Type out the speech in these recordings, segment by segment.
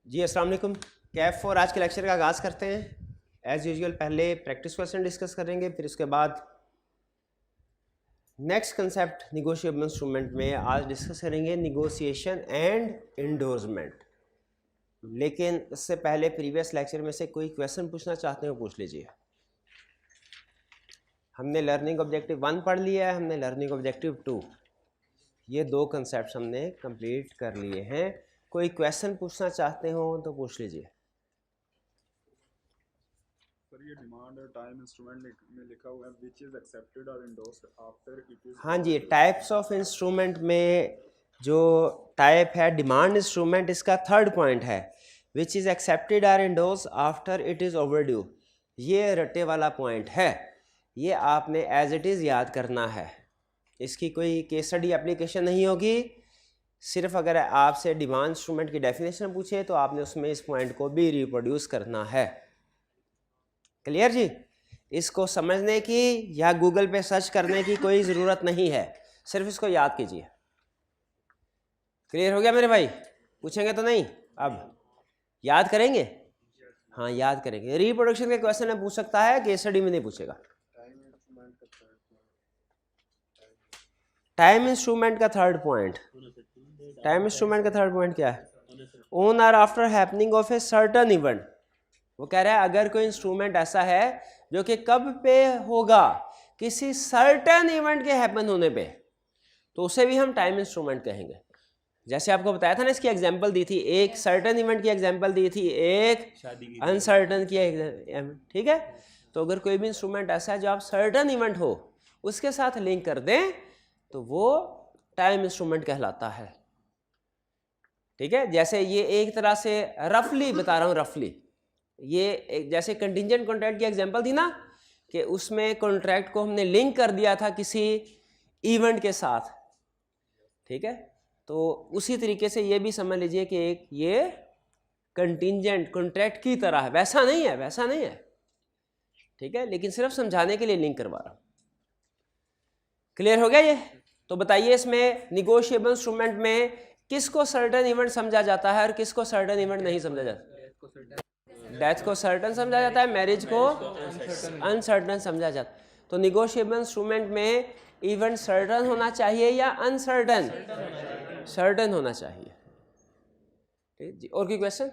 जी अस्सलाम वालेकुम। कैफ और आज के लेक्चर का आगाज़ करते हैं। एज़ यूजुअल पहले प्रैक्टिस क्वेश्चन डिस्कस करेंगे, फिर उसके बाद नेक्स्ट कंसेप्ट निगोशिएबल इंस्ट्रूमेंट में आज डिस्कस करेंगे निगोशिएशन एंड इंडोर्समेंट। लेकिन उससे पहले प्रीवियस लेक्चर में से कोई क्वेश्चन पूछना चाहते हो पूछ लीजिए। हमने लर्निंग ऑब्जेक्टिव 1 पढ़ लिया है, हमने लर्निंग ऑब्जेक्टिव 2, ये दो कंसेप्ट हमने कंप्लीट कर लिए हैं। कोई क्वेश्चन पूछना चाहते हो तो पूछ लीजिए। सर ये डिमांड और टाइम इंस्ट्रूमेंट में लिखा हुआ है व्हिच इज एक्सेप्टेड और एंडोर्स्ड आफ्टर इट इज। हाँ जी, टाइप्स ऑफ इंस्ट्रूमेंट में जो टाइप है डिमांड इंस्ट्रूमेंट, इसका थर्ड पॉइंट है which is accepted or endorse after it is overdue. ये रटे वाला पॉइंट है, ये आपने एज इट इज़ याद करना है। इसकी कोई केस स्टडी एप्लीकेशन नहीं होगी। सिर्फ अगर आपसे डिमांड इंस्ट्रूमेंट की डेफिनेशन पूछे तो आपने उसमें इस पॉइंट को भी रिप्रोड्यूस करना है। क्लियर जी? इसको समझने की या गूगल पे सर्च करने की कोई ज़रूरत नहीं है, सिर्फ इसको याद कीजिए। क्लियर हो गया मेरे भाई? पूछेंगे तो नहीं? अब याद करेंगे? हाँ याद करेंगे। रिप्रोडक्शन के क्वेश्चन में पूछ सकता है, केस स्टडी में नहीं पूछेगा। टाइम इंस्ट्रूमेंट का थर्ड पॉइंट, टाइम इंस्ट्रूमेंट का थर्ड पॉइंट क्या है? ऑन और after happening of a certain event. वो कह रहा है अगर कोई इंस्ट्रूमेंट ऐसा है जो कि कब पे होगा, किसी सर्टन इवेंट के हैपन होने पे, तो उसे भी हम टाइम इंस्ट्रूमेंट कहेंगे। जैसे आपको बताया था ना, इसकी एग्जांपल दी थी, एक सर्टन इवेंट की एग्जांपल दी थी, एक अनसर्टन की एग्जांपल, ठीक है। तो अगर कोई भी इंस्ट्रूमेंट ऐसा है जो आप सर्टन इवेंट हो उसके साथ लिंक कर दें तो वो टाइम इंस्ट्रूमेंट कहलाता है। ठीक है, जैसे ये एक तरह से रफली बता रहा हूँ, रफली ये जैसे कंटिंजेंट कॉन्ट्रैक्ट की एग्जांपल थी ना, कि उसमें कॉन्ट्रैक्ट को हमने लिंक कर दिया था किसी इवेंट के साथ। ठीक है, तो उसी तरीके से ये भी समझ लीजिए कि एक ये कंटिंजेंट कॉन्ट्रैक्ट की तरह है। वैसा नहीं है, वैसा नहीं है, ठीक है, लेकिन सिर्फ समझाने के लिए लिंक करवा रहा हूँ। क्लियर हो गया ये? तो बताइए इसमें निगोशिएबल इंस्ट्रूमेंट में किसको सर्टेन इवेंट समझा जाता है और किसको सर्टेन इवेंट नहीं समझा जाता? डेथ को सर्टन समझा जाता है, मैरिज को अनसर्टन समझा जाता है। तो निगोशिएबल इंस्ट्रूमेंट में इवेंट सर्टन होना चाहिए या अनसर्टन? सर्टन होना चाहिए। ठीक जी, और कोई क्वेश्चन?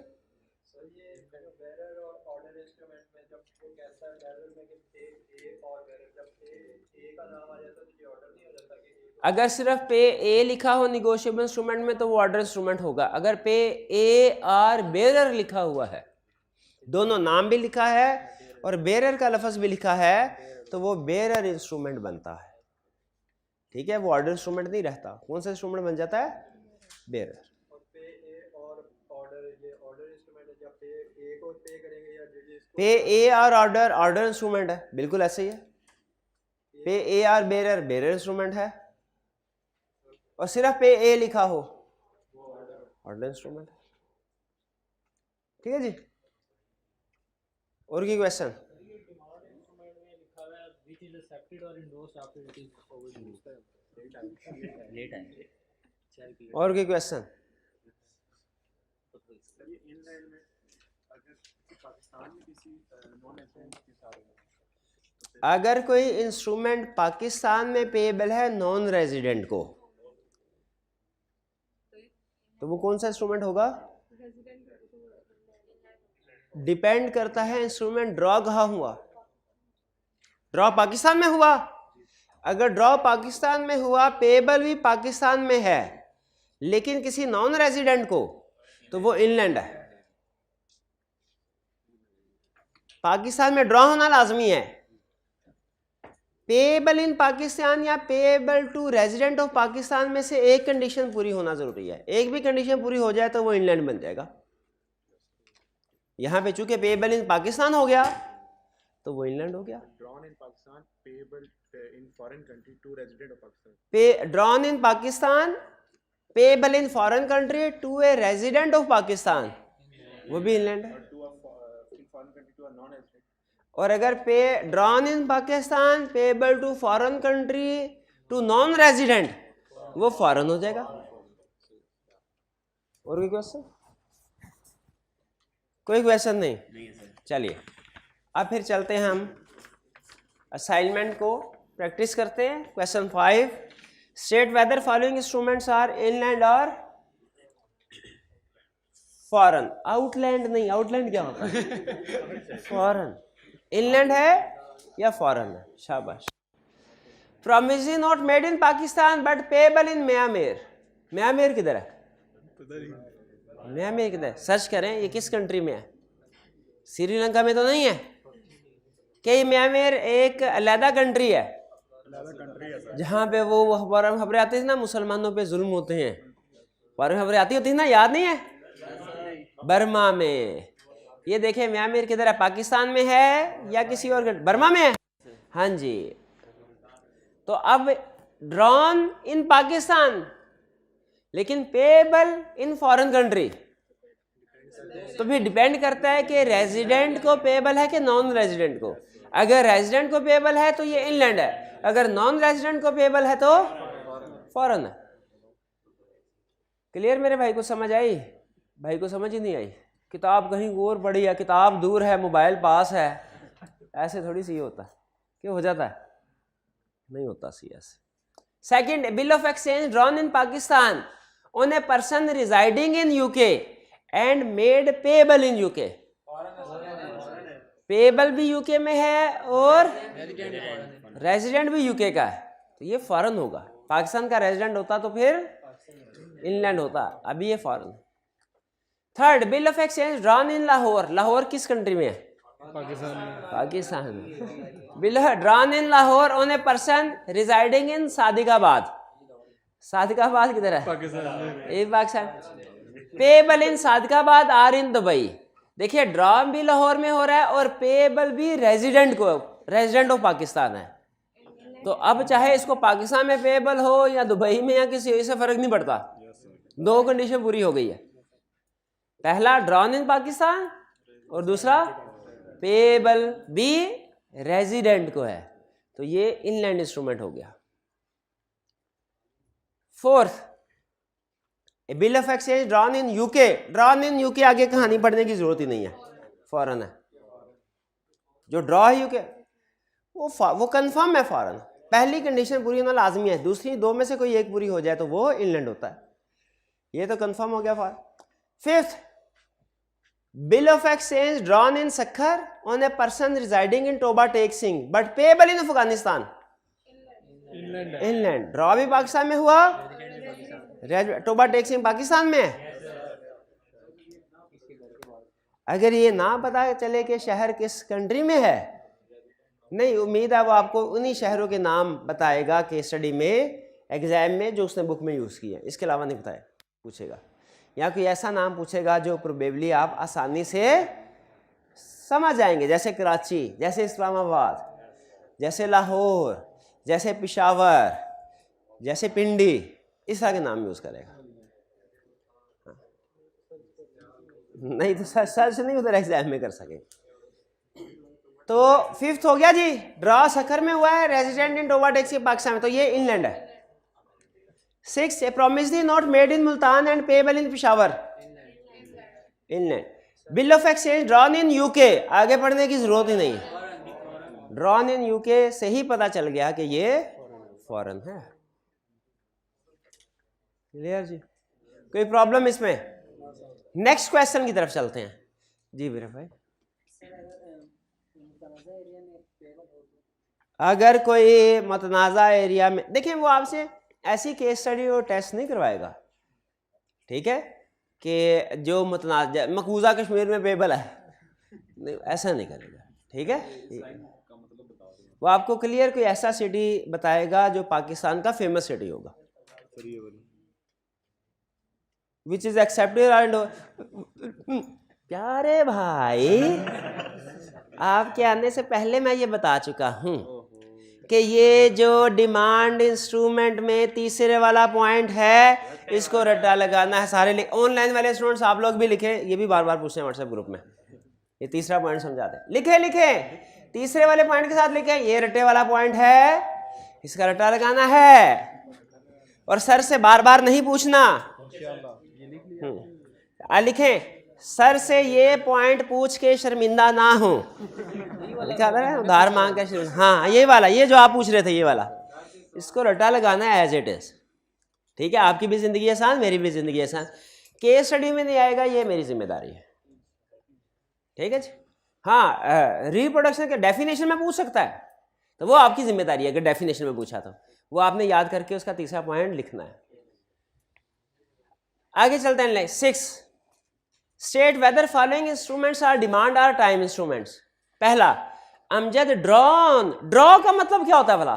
अगर सिर्फ पे ए लिखा हो निगोशिएबल इंस्ट्रूमेंट में तो वो ऑर्डर इंस्ट्रूमेंट होगा। अगर पे ए आर बेरर लिखा हुआ है, दोनों नाम भी लिखा है और बेरर का लफ्ज भी लिखा है, तो वो बेरर इंस्ट्रूमेंट बनता है। ठीक है, वो ऑर्डर इंस्ट्रूमेंट नहीं रहता। कौन सा इंस्ट्रूमेंट बन जाता है? बेरर। पे ए और ऑर्डर, ऑर्डर इंस्ट्रूमेंट है, बिल्कुल ऐसे ही है। पे ए और बेरर, बेरर इंस्ट्रूमेंट है, और सिर्फ पे ए लिखा हो ऑर्डर इंस्ट्रूमेंट है। ठीक है जी, और की क्वेश्चन? और की क्वेश्चन? अगर कोई इंस्ट्रूमेंट पाकिस्तान में पेएबल है नॉन रेजिडेंट को, तो वो कौन सा इंस्ट्रूमेंट होगा? डिपेंड करता है इंस्ट्रूमेंट ड्रॉ कहाँ हुआ। ड्रॉ पाकिस्तान में हुआ, अगर ड्रॉ पाकिस्तान में हुआ, पेएबल भी पाकिस्तान में है, लेकिन किसी नॉन रेजिडेंट को, तो वो इनलैंड है। पाकिस्तान में ड्रॉ होना लाजमी है। पेएबल इन पाकिस्तान या payable to resident of Pakistan में से एक कंडीशन पूरी होना जरूरी है। एक भी कंडीशन पूरी हो जाए तो वो इनलैंड बन जाएगा। यहां पे चूंकि पेएबल इन पाकिस्तान हो गया तो वो इनलैंड हो गया। Drawn in Pakistan, payable in foreign country to resident of Pakistan, drawn in Pakistan, payable in foreign country to a resident of Pakistan, वो भी इनलैंड है। और अगर पे drawn in Pakistan, payable to foreign country to non resident, वो फॉरेन हो जाएगा। और कोई क्वेश्चन? कोई क्वेश्चन नहीं? चलिए अब फिर चलते हैं हम असाइनमेंट को प्रैक्टिस करते हैं। Question 5, state whether following instruments are inland और फॉरेन। आउटलैंड नहीं, आउटलैंड क्या होता है? फॉरेन। इनलैंड है या फॉरेन है? शाबाश। Promissory note made in Pakistan but payable in Myanmar. Myanmar किधर है? म्यांमार किधर है? सर्च करें ये किस कंट्री में है। श्रीलंका में तो नहीं है कि म्यांमार एक अलग कंट्री है जहाँ पे वो खबरें आती थी ना मुसलमानों पे जुल्म होते हैं, खबरें आती होती थी ना, याद नहीं है? बर्मा में। ये देखें म्यांमार किधर है, पाकिस्तान में है या किसी और? बर्मा में है। हाँ जी। तो अब ड्रॉन इन पाकिस्तान लेकिन पेएबल इन फॉरेन कंट्री, तो फिर डिपेंड करता है कि रेजिडेंट को पेएबल है कि नॉन रेजिडेंट को। अगर रेजिडेंट को पेएबल है तो ये इनलैंड है, अगर नॉन रेजिडेंट को पेएबल है तो फॉरेन है। क्लियर मेरे भाई को समझ आई? भाई को समझ ही नहीं आई? किताब कहीं और पढ़ी है, किताब दूर है, मोबाइल पास है, ऐसे थोड़ी सी होता है। क्यों हो जाता है? नहीं होता सी ऐसे। Second, bill of exchange drawn in Pakistan on a person residing in UK and made payable in UK. Payable भी यूके में है और रेजिडेंट भी यूके का है, तो ये फॉरेन होगा। पाकिस्तान का रेजिडेंट होता तो फिर इनलैंड होता, अभी ये foreign. Third, bill of exchange drawn in Lahore. Lahore किस कंट्री में है? पाकिस्तान में। Bill drawn in Lahore on a person residing in Sadiqabad. Sadiqabad किधर है? Pakistan. Payable in Sadiqabad or in Dubai. देखिए ड्रॉन भी लाहौर में हो रहा है और पेएबल भी रेजिडेंट ऑफ पाकिस्तान है। तो अब चाहे इसको पाकिस्तान में पेएबल हो या दुबई में या किसी, से फर्क नहीं पड़ता, दो कंडीशन पूरी हो गई है। पहला ड्रॉन इन पाकिस्तान और दूसरा पेएबल भी रेजिडेंट को है, तो ये इनलैंड इंस्ट्रूमेंट हो गया। Fourth, bill of exchange drawn in UK. Drawn in UK आगे कहानी पढ़ने की जरूरत ही नहीं है, फॉरेन है। जो ड्रॉ है यूके वो कंफर्म है फॉरेन। पहली कंडीशन पूरी होना लाजमी है, दूसरी दो में से कोई एक पूरी हो जाए तो वो इनलैंड होता है। ये तो कंफर्म हो गया foreign. Fifth, bill of exchange drawn in Sukkur on a person residing in Toba Tek Singh but payable in Afghanistan. Inland. Draw भी पाकिस्तान में हुआ, टोबा टेक सिंह पाकिस्तान में है। अगर ये ना पता चले कि शहर किस कंट्री में है, नहीं, उम्मीद है वो आपको उन्हीं शहरों के नाम बताएगा कि स्टडी में, एग्जाम में, जो उसने बुक में यूज़ किया, इसके अलावा नहीं बताया पूछेगा। या कोई ऐसा नाम पूछेगा जो प्रोबेबली आप आसानी से समझ जाएंगे, जैसे कराची, जैसे इस्लामाबाद, जैसे लाहौर, जैसे पेशावर, जैसे पिंडी, इस तरह के नाम यूज़ करेगा। नहीं तो सर्च नहीं उधर एग्जाम में कर सके। तो फिफ्थ हो गया जी, ड्रॉ सक्खर में हुआ है, रेजिडेंट इन टोबा टेक सिंह पाकिस्तान में, तो ये इनलैंड है। Six, a promissory note made in Multan and payable in Peshawar. Inland. Bill of exchange drawn in UK, आगे पढ़ने की जरूरत ही नहीं है, ड्रॉन इन यूके से ही पता चल गया कि ये फॉरेन है। क्लियर जी? कोई प्रॉब्लम इसमें? नेक्स्ट क्वेश्चन की तरफ चलते हैं जी मेरे भाई। अगर कोई मतनाज़ा एरिया में, देखें वो आपसे ऐसी केस स्टडी और टेस्ट नहीं करवाएगा, ठीक है, कि जो मतनाज़ा मकबूजा कश्मीर में पेएबल है, नहीं, ऐसा नहीं करेगा, ठीक है। वो आपको क्लियर कोई ऐसा सिटी बताएगा जो पाकिस्तान का फेमस सिटी होगा, विच इज एक्सेप्टेड। प्यारे भाई, आपके आने से पहले मैं ये बता चुका हूँ कि ये जो डिमांड इंस्ट्रूमेंट में तीसरे वाला पॉइंट है, इसको रट्टा लगाना है। सारे ऑनलाइन वाले स्टूडेंट्स आप लोग भी लिखें, ये भी बार बार पूछते हैं व्हाट्सएप ग्रुप में, ये तीसरा पॉइंट समझाते हैं। लिखे तीसरे वाले पॉइंट के साथ लिखे, ये रट्टे वाला पॉइंट है, इसका रट्टा लगाना है और सर से बार बार नहीं पूछना। लिखें सर से ये पॉइंट पूछ के शर्मिंदा ना हो, लिखा था ना उधार मांग के, हाँ ये वाला, ये जो आप पूछ रहे थे ये वाला, इसको रटा लगाना है एज इट इज। ठीक है, आपकी भी जिंदगी आसान, मेरी भी जिंदगी आसान। केस स्टडी में नहीं आएगा, ये मेरी जिम्मेदारी है। ठीक है जी। हाँ, रिप्रोडक्शन के डेफिनेशन में पूछ सकता है, तो वो आपकी जिम्मेदारी है। अगर डेफिनेशन में पूछा तो वो आपने याद करके उसका तीसरा पॉइंट लिखना है। आगे चलते हैं। 6, state whether following instruments are demand or time instruments. पहला, अमजद ड्रॉन। ड्रॉ का मतलब क्या होता है भला?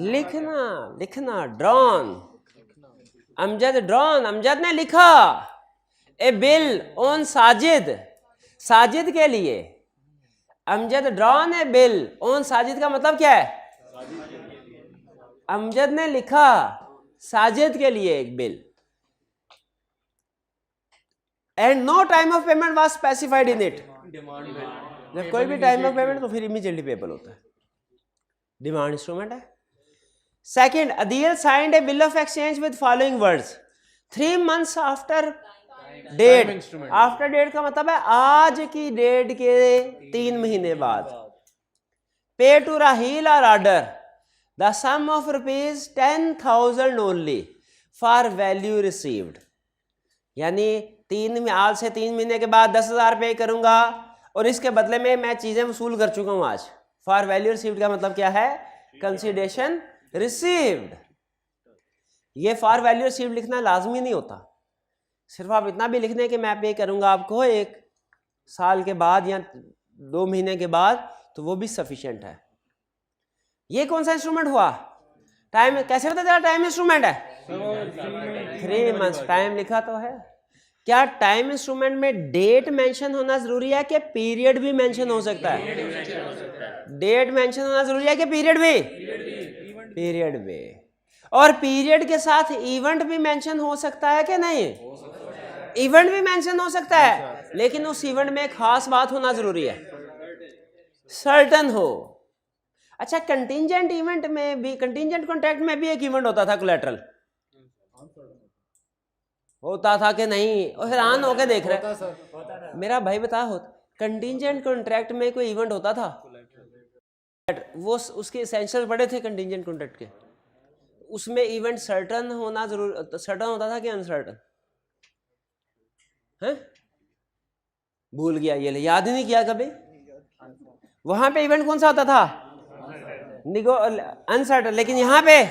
लिखना, लिखना, ड्रॉन। अमजद ड्रॉन, अमजद ने लिखा। ए बिल ऑन साजिद, साजिद के लिए। Amjad drawn A bill on Sajid का मतलब क्या है? अमजद ने लिखा साजिद के लिए एक bill. And no time of payment was specified in it. जब कोई भी टाइम ऑफ पेमेंट तो फिर इमीडिएटली पेबल होता है, डिमांड इंस्ट्रूमेंट है। Second, Adeel signed a bill of exchange with following words 3 months after date. After date का मतलब है आज की डेट के 3 महीने बाद। पे to Raheel or order the sum of ₹10,000 only for value received. यानी आज से 3 महीने के बाद 10,000 पे करूंगा और इसके बदले में मैं चीजें वसूल कर चुका हूं आज। फॉर वैल्यू रिसीव्ड का मतलब क्या है? Consideration received. ये फॉर वैल्यू रिसीव्ड लिखना लाजमी नहीं होता, सिर्फ आप इतना भी लिख दें कि मैं पे करूंगा आपको 1 साल के बाद या 2 महीने के बाद, तो वो भी सफिशिएंट है। ये कौन सा इंस्ट्रूमेंट हुआ? टाइम। कैसे पता चला टाइम इंस्ट्रूमेंट है? 3 months टाइम लिखा तो है। क्या टाइम इंस्ट्रूमेंट में डेट मेंशन होना जरूरी है कि पीरियड भी मेंशन हो सकता है? डेट मेंशन होना जरूरी है कि पीरियड भी? पीरियड भी। और पीरियड के साथ इवेंट भी मेंशन हो सकता है कि नहीं? इवेंट भी मेंशन हो सकता है, लेकिन उस इवेंट में एक खास बात होना जरूरी है, सर्टन हो। अच्छा, कंटिंजेंट इवेंट में भी, कंटिंजेंट कॉन्ट्रैक्ट में भी एक इवेंट होता था, कोलैटरल होता था कि नहीं? और हैरान होके देख रहे मेरा भाई बता, हो कंटिंजेंट कॉन्ट्रैक्ट में कोई इवेंट होता था? वो उसके एसेंशियल पड़े थे कंटिंजेंट कॉन्ट्रैक्ट के, उसमें इवेंट सर्टन होना जरूर, सर्टन होता था कि अनसर्टन है? भूल गया, ये याद ही नहीं किया कभी। वहां पे इवेंट कौन सा होता था? अनसर्टन, लेकिन यहां पे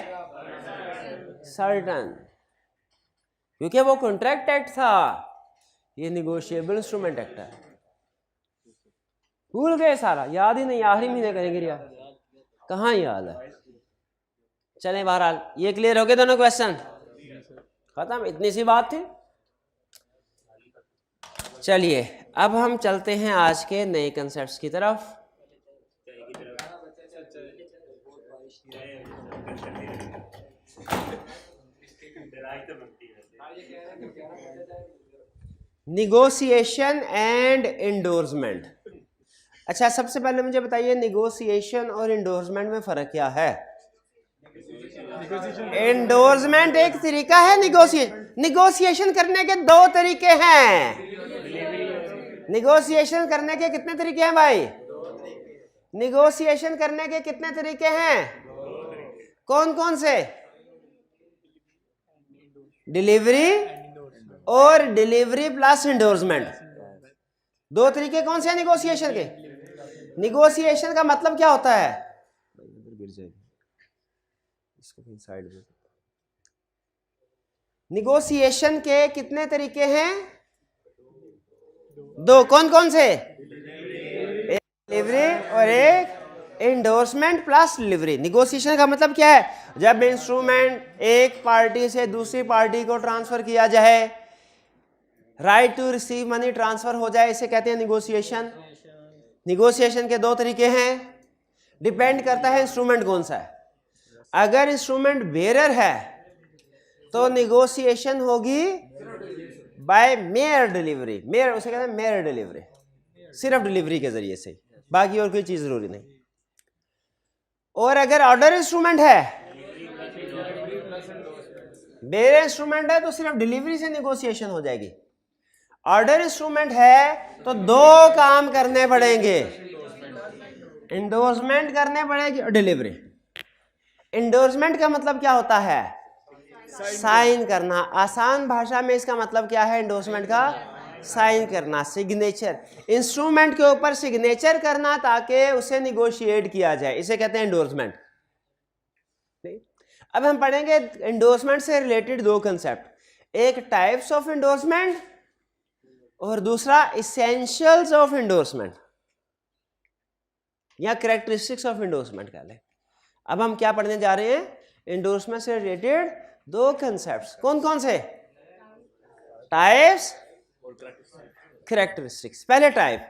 सर्टन, क्योंकि वो कॉन्ट्रैक्ट एक्ट था, ये निगोशिएबल इंस्ट्रूमेंट एक्ट है। भूल गए सारा, याद ही नहीं, आखिरी महीने करेंगे यार, कहाँ याद है। चलें, बहरहाल ये क्लियर हो गए दोनों क्वेश्चन, खत्म, इतनी सी बात थी। चलिए अब हम चलते हैं आज के नए कंसेप्ट्स की तरफ। Negotiation and endorsement. अच्छा, सबसे पहले मुझे बताइए निगोशिएशन और इंडोर्समेंट में फर्क क्या है? इंडोर्समेंट एक तरीका है, निगोशिएशन करने के 2 तरीके हैं। निगोशिएशन करने के कितने तरीके हैं भाई? निगोशिएशन करने के कितने तरीके हैं? कौन कौन से? डिलीवरी और डिलीवरी प्लस इंडोर्समेंट, 2 तरीके कौन से हैं निगोशिएशन के? निगोशिएशन का मतलब क्या होता है? निगोशिएशन के कितने तरीके हैं? 2। कौन कौन से? एक डिलीवरी और एक इंडोर्समेंट प्लस डिलीवरी। निगोशिएशन का मतलब क्या है? जब इंस्ट्रूमेंट एक पार्टी से दूसरी पार्टी को ट्रांसफर किया जाए, right to receive money transfer हो जाए, इसे कहते हैं निगोशिएशन। निगोशिएशन के 2 तरीके हैं, डिपेंड करता है इंस्ट्रूमेंट कौन सा है। अगर इंस्ट्रूमेंट बेरर है तो निगोशिएशन होगी बाय मेयर डिलीवरी। मेयर उसे कहते हैं मेयर डिलीवरी, सिर्फ डिलीवरी के जरिए से, बाकी और कोई चीज जरूरी नहीं। और अगर ऑर्डर इंस्ट्रूमेंट है, बेयर इंस्ट्रूमेंट है, तो सिर्फ डिलीवरी से निगोशिएशन हो जाएगी। ऑर्डर इंस्ट्रूमेंट है तो दो काम करने पड़ेंगे, इंडोर्समेंट करने पड़ेगी और डिलीवरी। इंडोर्समेंट का मतलब क्या होता है? साइन करना। आसान भाषा में इसका मतलब क्या है इंडोर्समेंट का? साइन करना, सिग्नेचर। इंस्ट्रूमेंट के ऊपर सिग्नेचर करना ताकि उसे निगोशिएट किया जाए, इसे कहते हैं इंडोर्समेंट। अब हम पढ़ेंगे इंडोर्समेंट से रिलेटेड दो कंसेप्ट, एक टाइप्स ऑफ इंडोर्समेंट और दूसरा इसेंशियल्स ऑफ इंडोर्समेंट या कैरेक्टरिस्टिक्स ऑफ इंडोर्समेंट कह लें। अब हम क्या पढ़ने जा रहे हैं? इंडोर्समेंट से रिलेटेड दो कंसेप्ट्स। कौन कौन से? Types, characteristics. पहले टाइप,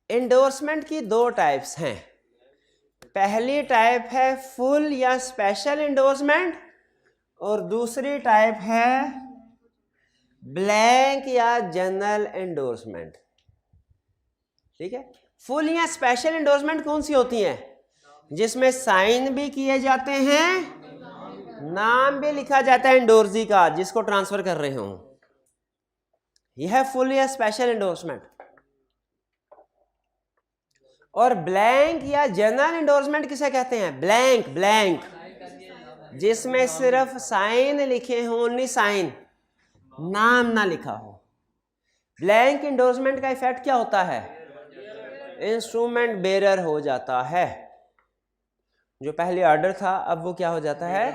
इंडोर्समेंट की दो टाइप्स हैं। पहली टाइप है फुल या स्पेशल इंडोर्समेंट और दूसरी टाइप है ब्लैंक या जनरल इंडोर्समेंट। ठीक है, फुल या स्पेशल इंडोर्समेंट कौन सी होती हैं? जिसमें साइन भी किए जाते हैं, नाम भी लिखा जाता है इंडोर्सी का जिसको ट्रांसफर कर रहे हो, यह है फुल या स्पेशल इंडोर्समेंट। और ब्लैंक या जनरल इंडोर्समेंट किसे कहते हैं? ब्लैंक, ब्लैंक जिसमें सिर्फ साइन लिखे हो, ओनली साइन, नाम ना लिखा हो। ब्लैंक इंडोर्समेंट का इफेक्ट क्या होता है? इंस्ट्रूमेंट बेरर हो जाता है। जो पहले ऑर्डर था अब वो क्या हो जाता है?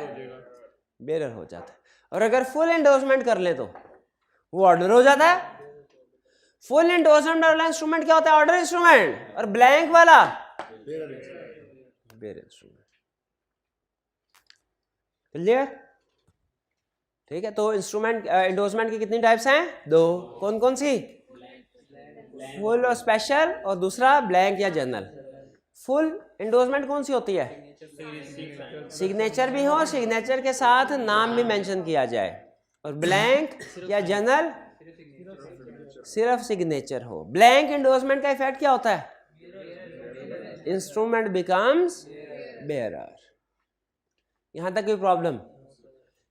बेरर हो जाता है। और अगर फुल इंडोर्समेंट कर ले तो वो ऑर्डर हो जाता है। फुल इंडोर्समेंट वाला इंस्ट्रूमेंट क्या होता है? Order instrument. और ब्लैंक वाला बेरर इंस्ट्रूमेंट। क्लियर? ठीक है, तो इंस्ट्रूमेंट इंडोर्समेंट की कितनी टाइप्स हैं? दो। कौन कौन सी? फुल और स्पेशल, और दूसरा ब्लैंक या जनरल। फुल इंडोर्समेंट कौन सी होती है? सिग्नेचर भी हो, सिग्नेचर के साथ नाम भी मेंशन किया जाए। और ब्लैंक या जनरल सिर्फ सिग्नेचर हो। ब्लैंक इंडोर्समेंट का इफेक्ट क्या होता है? Instrument becomes bearer. यहां तक कोई प्रॉब्लम?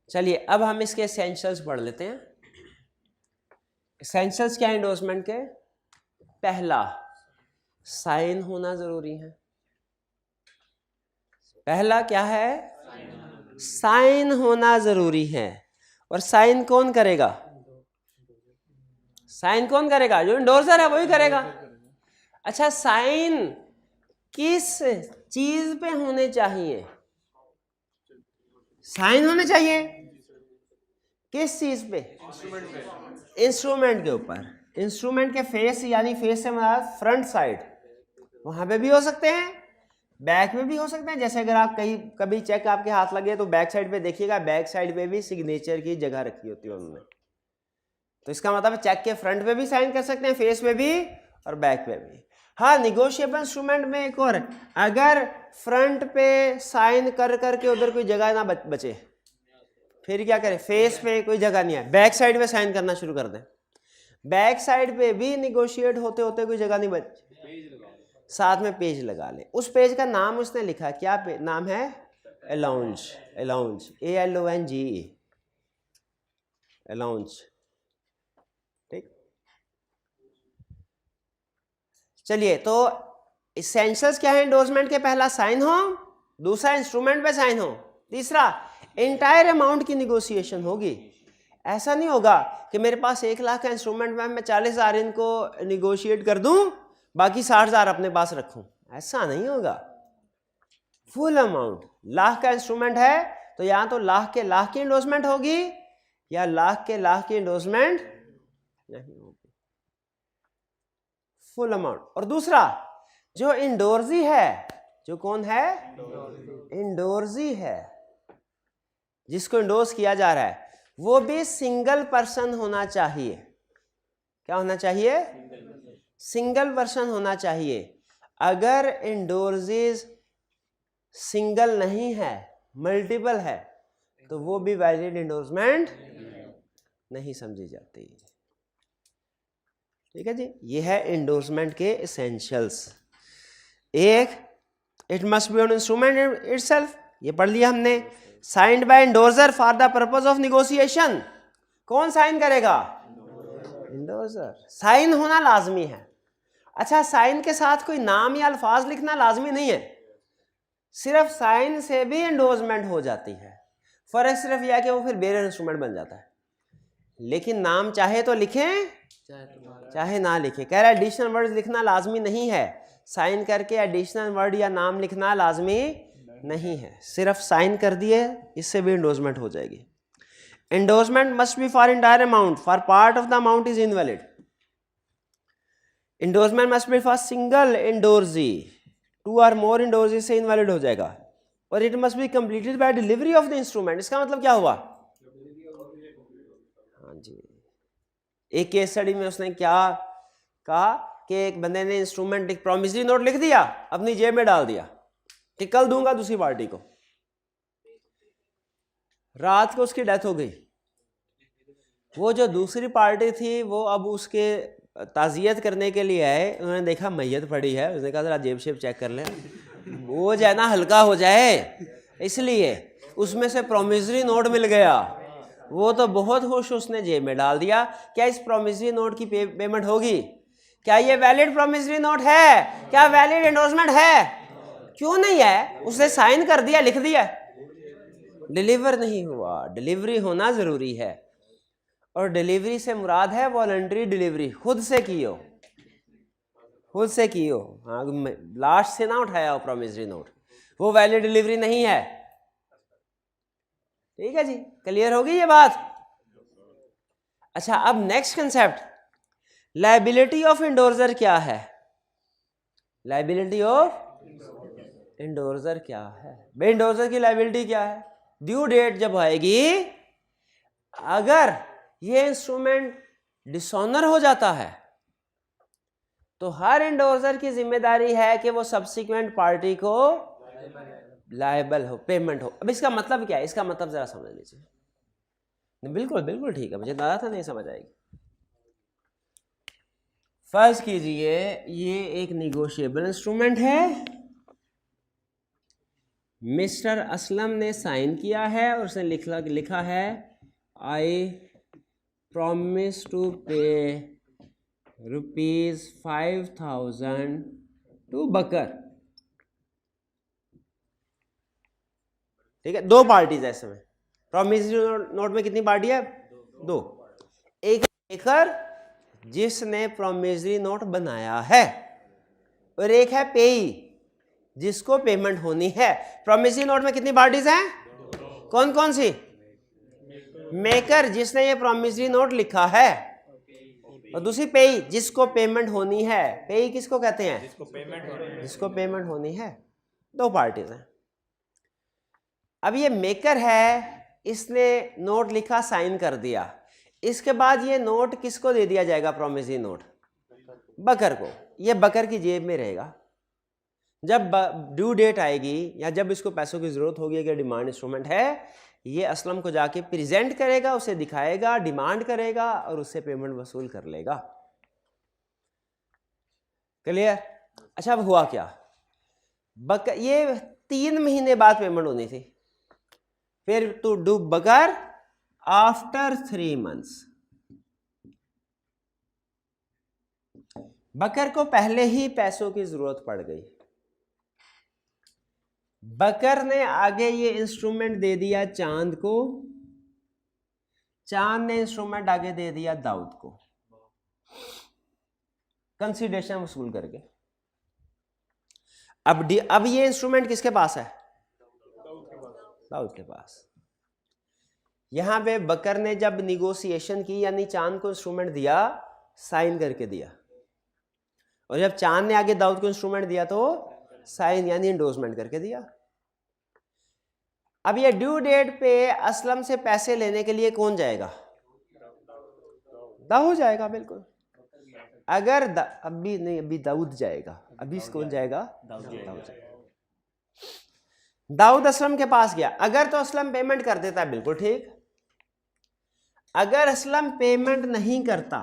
चलिए अब हम इसके एसेंशियल्स पढ़ लेते हैं। एसेंशियल्स क्या है इंडोर्समेंट के? पहला, साइन होना जरूरी है। पहला क्या है? साइन होना जरूरी है। और साइन कौन करेगा? साइन कौन करेगा? जो इंडोर्सर है वही करेगा। अच्छा, साइन किस चीज पे होने चाहिए? साइन होने चाहिए किस चीज पे? इंस्ट्रूमेंट के ऊपर। इंस्ट्रूमेंट के फेस, यानी फेस से मतलब फ्रंट साइड, वहां पे भी हो सकते हैं, बैक में भी हो सकते हैं। जैसे अगर आप कभी चेक आपके हाथ लगे तो बैक साइड पे देखिएगा, बैक साइड पे भी सिग्नेचर की जगह रखी होती है उन्होंने। तो इसका मतलब चेक के फ्रंट पे भी साइन कर सकते हैं, फेस पे भी और बैक पे भी। हाँ, निगोशिएबल इंस्ट्रूमेंट में एक और, अगर फ्रंट पे साइन कर करके उधर कोई जगह ना बचे, फिर क्या करें? फेस पे कोई जगह नहीं है, बैक साइड पे साइन करना शुरू कर दें। बैक साइड पे भी निगोशिएट होते होते कोई जगह नहीं बच, साथ में पेज लगा लें। उस पेज का नाम उसने लिखा, क्या नाम है? अलाउंज। अलाउंज, ALONGE, अलाउंज। ठीक, चलिए तो इसेंशियल्स क्या है इंडोर्समेंट के? पहला साइन हो, दूसरा इंस्ट्रूमेंट पे साइन हो, तीसरा एंटायर अमाउंट की निगोशिएशन होगी। ऐसा नहीं होगा कि मेरे पास 1 लाख का इंस्ट्रूमेंट में मैं 40,000 इनको निगोशिएट कर दूं, बाकी 60,000 अपने पास रखूं। ऐसा नहीं होगा। Full amount. लाख का इंस्ट्रूमेंट है तो या तो लाख के लाख की इंडोर्समेंट होगी या लाख के लाख की इंडोर्समेंट नहीं होगी। Full amount. और दूसरा, जो इंडोर्सी है, जो कौन है? इंडोर्सी है, जिसको इंडोर्स किया जा रहा है, वो भी सिंगल पर्सन होना चाहिए। क्या होना चाहिए? सिंगल पर्सन होना चाहिए। अगर इंडोर्सीज सिंगल नहीं है, मल्टीपल है, तो वो भी वैलिड इंडोर्समेंट नहीं समझी जाती। ठीक है जी, ये है इंडोर्समेंट के एसेंशियल्स। एक, it must be on instrument itself, ये पढ़ लिया हमने। Signed by endorser for the purpose of negotiation. कौन साइन करेगा? इंडोर्सर, साइन होना लाजमी है। अच्छा, साइन के साथ कोई नाम या अल्फाज लिखना लाजमी नहीं है, सिर्फ साइन से भी एंडोर्समेंट हो जाती है। फर्क सिर्फ यह है कि वो फिर बेयर इंस्ट्रूमेंट बन जाता है, लेकिन नाम चाहे तो लिखें चाहे ना लिखें। कह रहा है एडिशनल वर्ड लिखना लाजमी नहीं है, साइन करके एडिशनल वर्ड या नाम लिखना लाजमी नहीं है, सिर्फ साइन कर दिए इससे भी एंडोर्समेंट हो जाएगी। Endorsement must be for entire amount, for part of the amount is invalid. Endorsement must be for single endorsee, 2 और मोर एंडोर्जी से इनवैलिड हो जाएगा। और it must be completed by delivery of the instrument. इसका मतलब क्या हुआ? हाँ जी, एक केस स्टडी में उसने क्या कहा कि एक बंदे ने इंस्ट्रूमेंट एक प्रॉमिसरी नोट लिख दिया, अपनी जेब में डाल दिया कि कल दूंगा दूसरी पार्टी को। रात को उसकी डेथ हो गई। वो जो दूसरी पार्टी थी वो अब उसके ताज़ियत करने के लिए आए, उन्होंने देखा मैयत पड़ी है, उसने कहा जरा जेब शेब चेक कर लें, वो जो है ना हल्का हो जाए, इसलिए उसमें से प्रॉमिसरी नोट मिल गया। वो तो बहुत खुश, उसने जेब में डाल दिया। क्या इस प्रॉमिसरी नोट की पेमेंट होगी? क्या ये वैलिड प्रॉमिसरी नोट है? क्या वैलिड एंडोर्समेंट है? क्यों नहीं है? उसने साइन कर दिया, लिख दिया, डिलीवर नहीं हुआ। डिलीवरी होना जरूरी है, और डिलीवरी से मुराद है वॉलंटरी डिलीवरी, खुद से की हो, खुद से की हो। हाँ, लास्ट से ना उठाया हो प्रॉमिसरी नोट, वो वैलिड डिलीवरी नहीं है। ठीक है जी, क्लियर होगी ये बात? अच्छा, अब नेक्स्ट कंसेप्ट, लायबिलिटी ऑफ इंडोर्सर क्या है? लायबिलिटी ऑफ इंडोर्सर क्या है? भाई इंडोर्सर की लायबिलिटी क्या है? ड्यू डेट जब आएगी, अगर ये इंस्ट्रूमेंट डिसऑनर हो जाता है तो हर इंडोर्सर की जिम्मेदारी है कि वो सब्सिक्वेंट पार्टी को लायबल हो, पेमेंट हो। अब इसका मतलब क्या है? इसका मतलब जरा समझ लीजिए। बिल्कुल बिल्कुल ठीक है, मुझे लगा था नहीं समझ आएगी। फर्ज कीजिए ये एक निगोशिएबल इंस्ट्रूमेंट है, मिस्टर असलम ने साइन किया है और उसने लिखा है आई प्रॉमिस टू पे ₹5,000 टू बकर। ठीक है, 2 पार्टीज है इसमें। प्रॉमिसरी नोट में कितनी पार्टी है? 2। एक मेकर जिसने प्रॉमिसरी नोट बनाया है, और एक है पेई जिसको पेमेंट होनी है। प्रॉमिसरी नोट में कितनी पार्टीज हैं? कौन कौन सी? मेकर जिसने ये प्रॉमिसरी नोट लिखा है, और दूसरी पेई जिसको पेमेंट होनी है। पेई किसको कहते हैं? जिसको पेमेंट होनी है। 2 पार्टीज हैं। अब ये मेकर है, इसने नोट लिखा, साइन कर दिया, इसके बाद ये नोट किसको दे दिया जाएगा? प्रॉमिसरी नोट बकर को। ये बकर की जेब में रहेगा। जब ड्यू डेट आएगी या जब इसको पैसों की जरूरत होगी, अगर डिमांड इंस्ट्रूमेंट है, ये असलम को जाके प्रेजेंट करेगा, उसे दिखाएगा, डिमांड करेगा और उससे पेमेंट वसूल कर लेगा। क्लियर? अच्छा, अब हुआ क्या? ये 3 महीने बाद पेमेंट होनी थी। फिर to do Bakar after 3 months। Bakar को पहले ही पैसों की जरूरत पड़ गई। बकर ने आगे ये इंस्ट्रूमेंट दे दिया चांद को, चांद ने इंस्ट्रूमेंट आगे दे दिया दाऊद को, कंसीडरेशन वसूल करके। अब ये इंस्ट्रूमेंट किसके पास है? दाऊद के पास। यहां पे बकर ने जब निगोशिएशन की, यानी चांद को इंस्ट्रूमेंट दिया, साइन करके दिया, और जब चांद ने आगे दाऊद को इंस्ट्रूमेंट दिया तो साइन यानी एंडोर्समेंट करके दिया। अब ये ड्यू डेट पे असलम से पैसे लेने के लिए कौन जाएगा? दाऊद जाएगा, बिल्कुल। अगर अभी नहीं, अभी दाऊद जाएगा। अभी कौन जाएगा? दाऊद जाएगा। दाऊद असलम के पास गया। अगर तो असलम पेमेंट कर देता है, बिल्कुल ठीक। अगर असलम पेमेंट नहीं करता,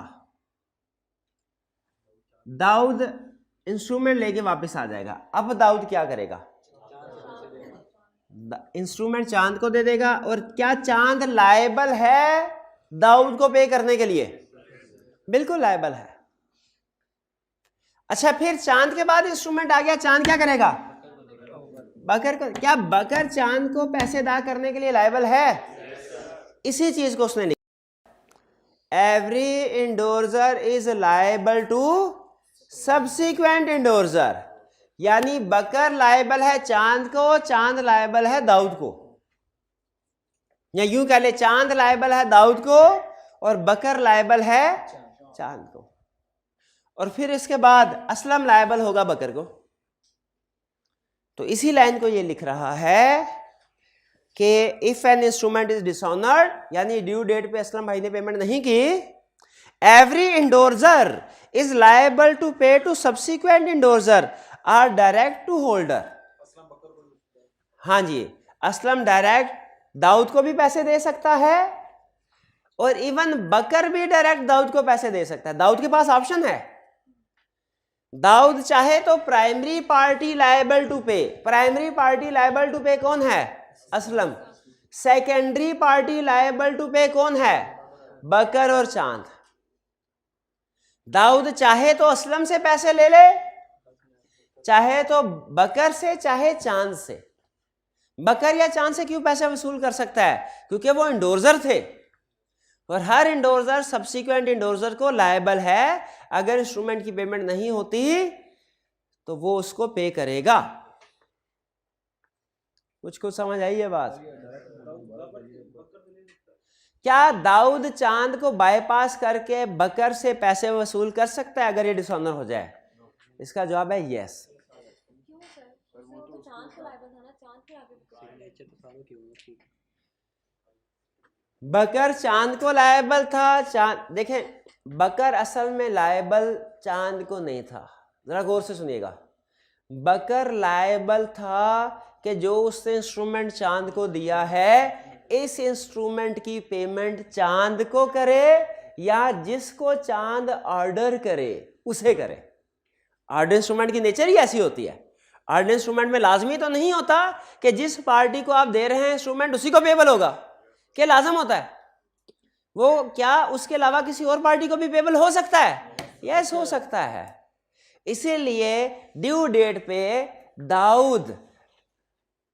दाऊद इंस्ट्रूमेंट लेके वापस आ जाएगा। अब दाऊद क्या करेगा? इंस्ट्रूमेंट चांद को दे देगा। और क्या चांद लायबल है दाऊद को पे करने के लिए? बिल्कुल लायबल है। अच्छा, फिर चांद के बाद इंस्ट्रूमेंट आ गया, चांद क्या करेगा? बकर को। क्या बकर चांद को पैसे अदा करने के लिए लायबल है? इसी चीज को उसने लिखा, every endorser is liable to subsequent endorser. यानी बकर लायबल है चांद को, चांद लायबल है दाऊद को, या यूं कह ले चांद लायबल है दाऊद को और बकर लायबल है चांद को। और फिर इसके बाद असलम लायबल होगा बकर को। तो इसी लाइन को ये लिख रहा है कि if an instrument is dishonoured, यानी ड्यू डेट पे असलम भाई ने पेमेंट नहीं की, every endorser is liable to pay to subsequent endorser or direct to holder. हाँ जी, असलम डायरेक्ट दाऊद को भी पैसे दे सकता है और इवन बकर भी डायरेक्ट दाऊद को पैसे दे सकता है। दाऊद के पास ऑप्शन है, दाऊद चाहे तो primary party liable to pay. Primary party liable to pay कौन है? Aslam. Secondary party liable to pay कौन है? बकर और चांद। दाऊद चाहे तो असलम से पैसे ले ले, चाहे तो बकर से, चाहे चांद से। बकर या चांद से क्यों पैसे वसूल कर सकता है? क्योंकि वो इंडोर्सर थे और हर इंडोर्सर सब्सिक्वेंट इंडोर्सर को लायबल है। अगर इंस्ट्रूमेंट की पेमेंट नहीं होती तो वो उसको पे करेगा। कुछ समझ आई है बात? क्या दाऊद चांद को बाईपास करके बकर से पैसे वसूल कर सकता है अगर ये डिसऑनर हो जाए? इसका जवाब है यस। बकर चांद को लायबल था। चांद देखें, बकर असल में लायबल चांद को नहीं था। जरा गौर से सुनिएगा, बकर लायबल था कि जो उसने इंस्ट्रूमेंट चांद को दिया है, इस इंस्ट्रूमेंट की पेमेंट चांद को करे या जिसको चांद ऑर्डर करे उसे करे। ऑर्डर इंस्ट्रूमेंट की नेचर ही ऐसी होती है। ऑर्डर इंस्ट्रूमेंट में लाजमी तो नहीं होता कि जिस पार्टी को आप दे रहे हैं इंस्ट्रूमेंट उसी को पेबल होगा। क्या लाजम होता है? वो क्या उसके अलावा किसी और पार्टी को भी पेबल हो सकता है? यस, हो सकता है। इसीलिए ड्यू डेट पे दाऊद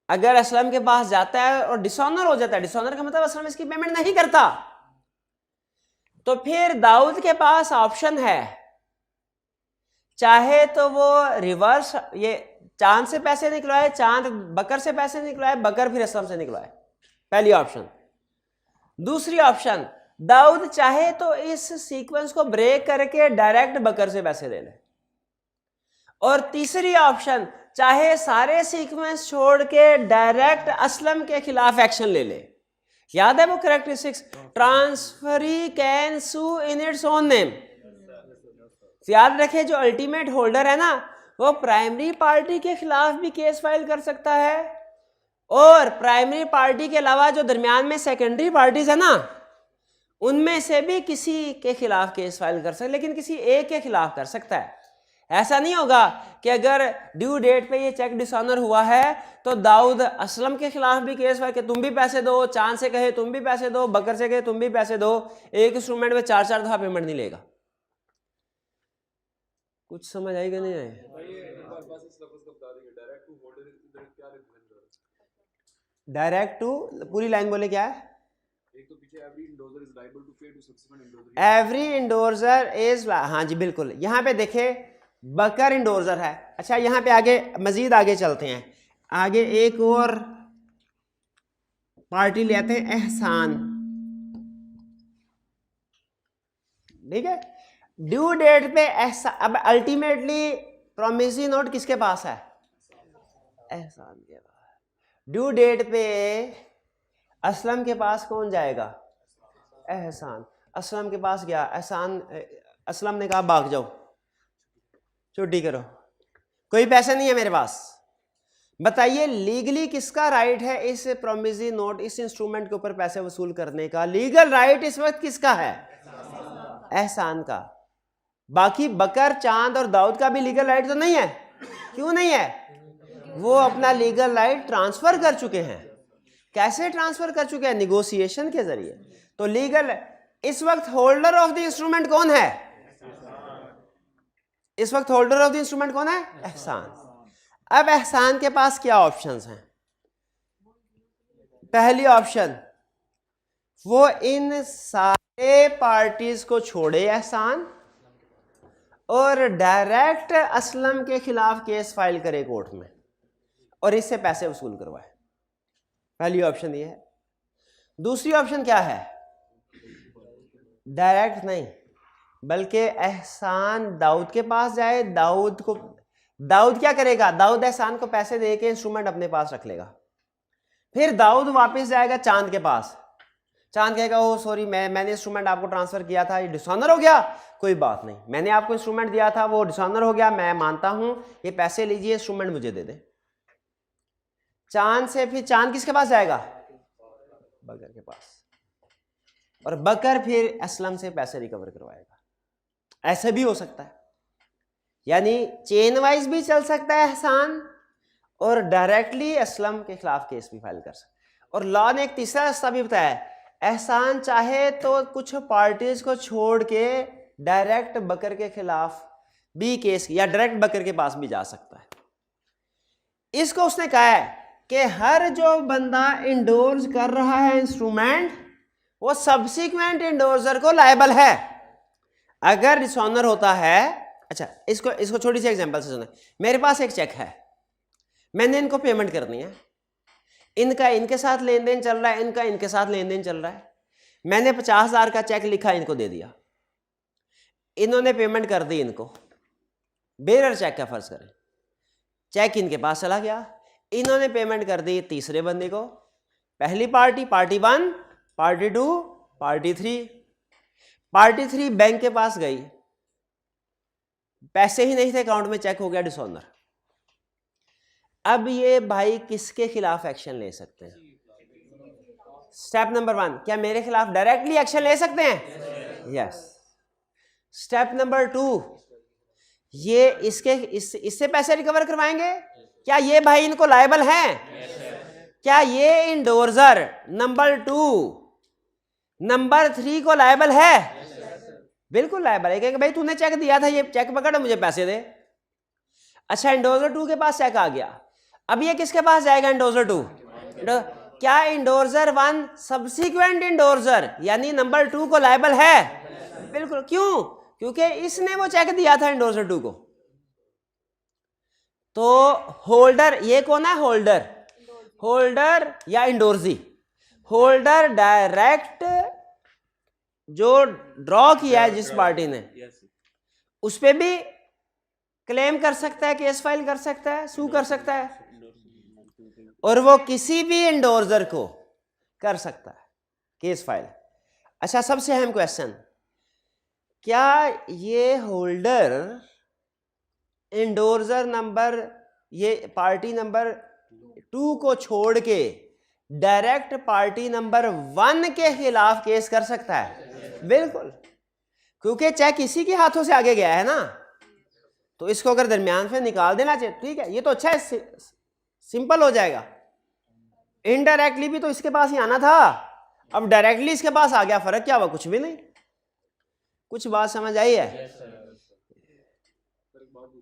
अगर असलम के पास जाता है और डिसऑनर हो जाता है, डिसऑनर का मतलब असलम इसकी पेमेंट नहीं करता, तो फिर दाऊद के पास ऑप्शन है, चाहे तो वो रिवर्स ये चांद से पैसे निकलवाए, चांद बकर से पैसे निकलवाए, बकर फिर असलम से निकलवाए। पहली ऑप्शन। दूसरी ऑप्शन, दाऊद चाहे तो इस सीक्वेंस को ब्रेक करके डायरेक्ट बकर से पैसे ले ले। और तीसरी ऑप्शन, चाहे सारे सीक्वेंस छोड़ के डायरेक्ट असलम के खिलाफ एक्शन ले ले। याद है वो characteristics, transferee can sue in its own name. याद रखे, जो अल्टीमेट होल्डर है ना, वो प्राइमरी पार्टी के खिलाफ भी केस फाइल कर सकता है और प्राइमरी पार्टी के अलावा जो दरमियान में सेकेंडरी पार्टीज है ना, उनमें से भी किसी के खिलाफ केस फाइल कर सकता है, लेकिन किसी एक के खिलाफ कर सकता है। ऐसा नहीं होगा कि अगर ड्यू डेट पे ये चेक डिसऑनर हुआ है तो दाऊद असलम के खिलाफ भी केस फाइल कि तुम भी पैसे दो, चांद से कहे तुम भी पैसे दो, बकर से कहे तुम भी पैसे दो। एक इंस्ट्रूमेंट में 4-4 दफा पेमेंट नहीं लेगा। कुछ समझ आई कि नहीं आई? डायरेक्ट टू, पूरी लाइन बोले क्या है? एवरी इंडोर्सर इज, हाँ जी बिल्कुल। यहां पे देखे बकर इंडोर्सर है। अच्छा, यहां पे आगे मजीद आगे चलते हैं। आगे एक और पार्टी ले आते हैं, एहसान। ठीक है, ड्यू डेट पे अब अल्टीमेटली प्रोमिसरी नोट किसके पास है? एहसान के पास। ड्यू डेट पे असलम के पास कौन जाएगा? एहसान। असलम के पास गया, एहसान असलम ने कहा भाग जाओ, छुट्टी करो, कोई पैसे नहीं है मेरे पास। बताइए लीगली किसका राइट है इस प्रोमिसरी नोट, इस इंस्ट्रूमेंट के ऊपर पैसे वसूल करने का? लीगल राइट इस वक्त किसका है? एहसान का। बाकी बकर, चांद और दाऊद का भी लीगल राइट तो नहीं है। क्यों नहीं है? वो अपना लीगल राइट ट्रांसफर कर चुके हैं। कैसे ट्रांसफर कर चुके हैं? निगोशिएशन के जरिए। तो लीगल इस वक्त होल्डर ऑफ द इंस्ट्रूमेंट कौन है? इस वक्त होल्डर ऑफ द इंस्ट्रूमेंट कौन है? एहसान। अब एहसान के पास क्या ऑप्शंस हैं? पहली ऑप्शन, वो इन सारे पार्टीज को छोड़े एहसान और डायरेक्ट असलम के खिलाफ केस फाइल करे कोर्ट में और इससे पैसे वसूल करवाए। पहली ऑप्शन ये है। दूसरी ऑप्शन क्या है? डायरेक्ट नहीं, बल्कि एहसान दाऊद के पास जाए, दाऊद क्या करेगा? दाऊद एहसान को पैसे दे के इंस्ट्रूमेंट अपने पास रख लेगा। फिर दाऊद वापस जाएगा चांद के पास, चांद कहेगा ओ सॉरी, मैंने इंस्ट्रूमेंट आपको ट्रांसफर किया था, ये डिसऑनर हो गया, कोई बात नहीं, मैंने आपको इंस्ट्रूमेंट दिया था वो डिसऑनर हो गया, मैं मानता हूं, ये पैसे लीजिए, इंस्ट्रूमेंट मुझे दे दे। चांद से फिर चांद किसके पास जाएगा? बकर के पास, और बकर फिर असलम से पैसे रिकवर करवाएगा। ऐसे भी हो सकता है, यानी चेन वाइज भी चल सकता है एहसान और डायरेक्टली असलम के खिलाफ केस भी फाइल कर सकता है। और लॉ ने एक तीसरा रास्ता भी बताया, एहसान चाहे तो कुछ पार्टीज को छोड़ के डायरेक्ट बकर के खिलाफ भी केस या डायरेक्ट बकर के पास भी जा सकता है। इसको उसने कहा है कि हर जो बंदा इंडोर्स कर रहा है इंस्ट्रूमेंट, वो सब्सिक्वेंट इंडोर्सर को लायबल है। अगर डिसऑनर होता है, अच्छा इसको छोटी सी एग्जांपल से सुने। मेरे पास एक चेक है, मैंने इनको पेमेंट करनी है, इनका इनके साथ लेन देन चल रहा है, इनका इनके साथ लेन देन चल रहा है। मैंने 50,000 का चेक लिखा, इनको दे दिया, इन्होंने पेमेंट कर दी इनको, बेरर चेक का फर्ज करें, चेक इनके पास चला गया, इन्होंने पेमेंट कर दी तीसरे बंदे को, पहली party 1, party 2, party 3। Party 3 bank के पास गई, पैसे ही नहीं थे अकाउंट में, चेक हो गया डिसऑनर। अब ये भाई किसके खिलाफ एक्शन ले सकते हैं? स्टेप नंबर 1, क्या मेरे खिलाफ डायरेक्टली एक्शन ले सकते हैं? यस। स्टेप नंबर 2, ये इससे पैसे रिकवर करवाएंगे? क्या ये भाई इनको लायबल हैं? क्या ये इंडोर्सर नंबर 2 नंबर 3 को लायबल है? बिल्कुल लायबल है, कि भाई तूने चेक दिया था, ये चेक पकड़, मुझे पैसे दे। अच्छा, इंडोर्सर 2 के पास चेक आ गया, अब ये किसके पास जाएगा? इंडोर्सर 2। क्या इंडोर्सर 1 सब्सिक्वेंट इंडोर्सर यानी नंबर 2 को लायबल है? बिल्कुल। क्यों? क्योंकि इसने वो चेक दिया था इंडोर्सर 2 को। तो होल्डर, ये कौन है? होल्डर या इंडोर्सी? होल्डर डायरेक्ट जो ड्रॉ किया है जिस पार्टी ने, उस पे भी क्लेम कर सकता है, केस फाइल कर सकता है, सू कर सकता है, और वो किसी भी इंडोर्सर को कर सकता है केस फाइल। अच्छा, सबसे अहम क्वेश्चन, क्या ये होल्डर इंडोर्सर नंबर, ये पार्टी नंबर 2 को छोड़ के डायरेक्ट पार्टी नंबर 1 के खिलाफ केस कर सकता है? बिल्कुल, क्योंकि चेक इसी के हाथों से आगे गया है ना, तो इसको अगर दरमियान से निकाल देना चाहिए। ठीक है, ये तो अच्छा है, सिंपल हो जाएगा। इनडायरेक्टली भी तो इसके पास ही आना था, अब डायरेक्टली इसके पास आ गया, फर्क क्या हुआ? कुछ भी नहीं। कुछ बात समझ आई है?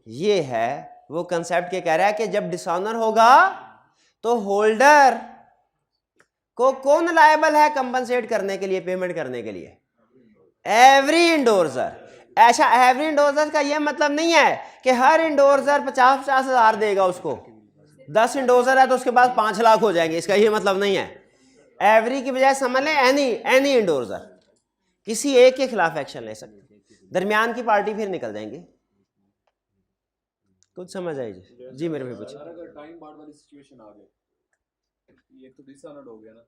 ये है वो कंसेप्ट के कह रहा है कि जब डिसऑनर होगा तो होल्डर को कौन लायबल है कंपनसेट करने के लिए, पेमेंट करने के लिए? एवरी इंडोर्सर। ऐसा एवरी इंडोर्सर का ये मतलब नहीं है कि हर इंडोर्सर 50-50 हज़ार देगा उसको। 10 इंडोर्सर है तो उसके पास 5 लाख हो जाएंगे, इसका ये मतलब नहीं है। एवरी की बजाय समझ लें एनी इंडोर्सर किसी एक के खिलाफ एक्शन ले सकते, दरमियान की पार्टी फिर निकल जाएंगी। कुछ समझ आई जी? मेरे भाई पूछिए। अगर टाइम बार्ड वाली सिचुएशन आ गई, ये तो डिसऑनर्ड हो गया ना?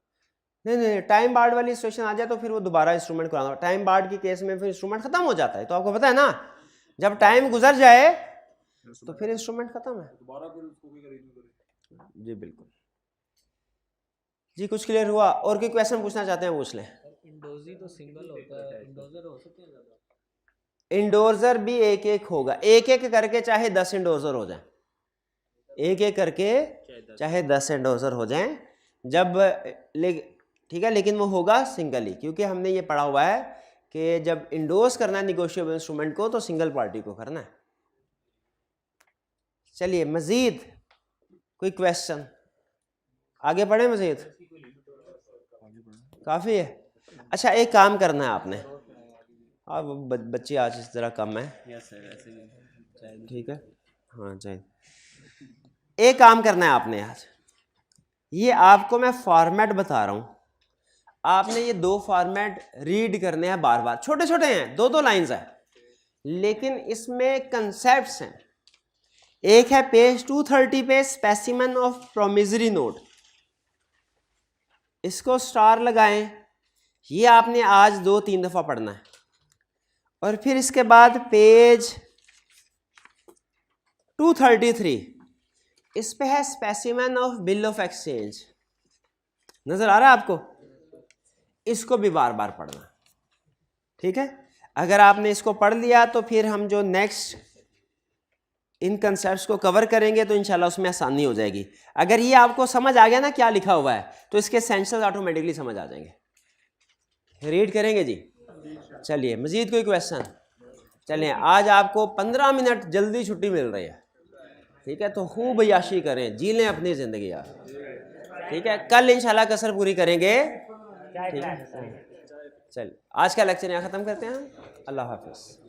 नहीं, टाइम बार्ड वाली सिचुएशन आ जाए तो फिर वो दोबारा इंस्ट्रूमेंट कराना। टाइम बार्ड की केस में फिर इंस्ट्रूमेंट खत्म हो जाता है, तो आपको पता है ना, जब टाइम गुजर जाए तो फिर इंस्ट्रूमेंट खत्म है, दोबारा फिर उसको भी रिन्यू करें। जी बिल्कुल। जी कुछ क्लियर हुआ? और कोई क्वेश्चन पूछना चाहते हैं पूछ लें। इंडोजी तो सिंगल होता है, इंडोजर हो सकते हैं ज़्यादा? इंडोर्सर भी एक एक होगा, एक एक करके चाहे 10 इंडोर्सर हो जाए, एक एक करके चाहे 10 इंडोर्सर हो जाएं। जब ठीक है, लेकिन वो होगा सिंगल ही, क्योंकि हमने ये पढ़ा हुआ है कि जब इंडोर्स करना है निगोशिएबल इंस्ट्रूमेंट को तो सिंगल पार्टी को करना है। चलिए मजीद कोई क्वेश्चन, आगे बढ़े मजीद, काफ़ी है। अच्छा एक काम करना है आपने, अब बच्चे आज इस तरह कम है, ठीक है, हाँ चाहिए। एक काम करना है आपने आज, ये आपको मैं फॉर्मेट बता रहा हूँ, आपने ये 2 फॉर्मेट रीड करने हैं बार बार, छोटे छोटे हैं, 2-2 लाइंस है, लेकिन इसमें कंसेप्ट्स हैं। एक है पेज 230 पे स्पेसिमेन ऑफ प्रोमिसरी नोट, इसको स्टार लगाएं, ये आपने आज 2-3 दफ़ा पढ़ना है। और फिर इसके बाद पेज 233 इस पे है specimen of bill of exchange, नजर आ रहा है आपको, इसको भी बार बार पढ़ना, ठीक है। अगर आपने इसको पढ़ लिया तो फिर हम जो नेक्स्ट इन कंसेप्ट्स को कवर करेंगे तो इंशाल्लाह उसमें आसानी हो जाएगी। अगर ये आपको समझ आ गया ना क्या लिखा हुआ है तो इसके एसेंशियल्स ऑटोमेटिकली समझ आ जाएंगे। रीड करेंगे जी, चलिए मजीद कोई क्वेश्चन? चलिए आज आपको 15 मिनट जल्दी छुट्टी मिल रही है, ठीक है, तो खूब याशी करें, जी लें अपनी ज़िंदगी यार, ठीक है। कल इंशाल्लाह कसर पूरी करेंगे, ठीक है। चलिए आज का लेक्चर यहाँ ख़त्म करते हैं, अल्लाह हाफिज़।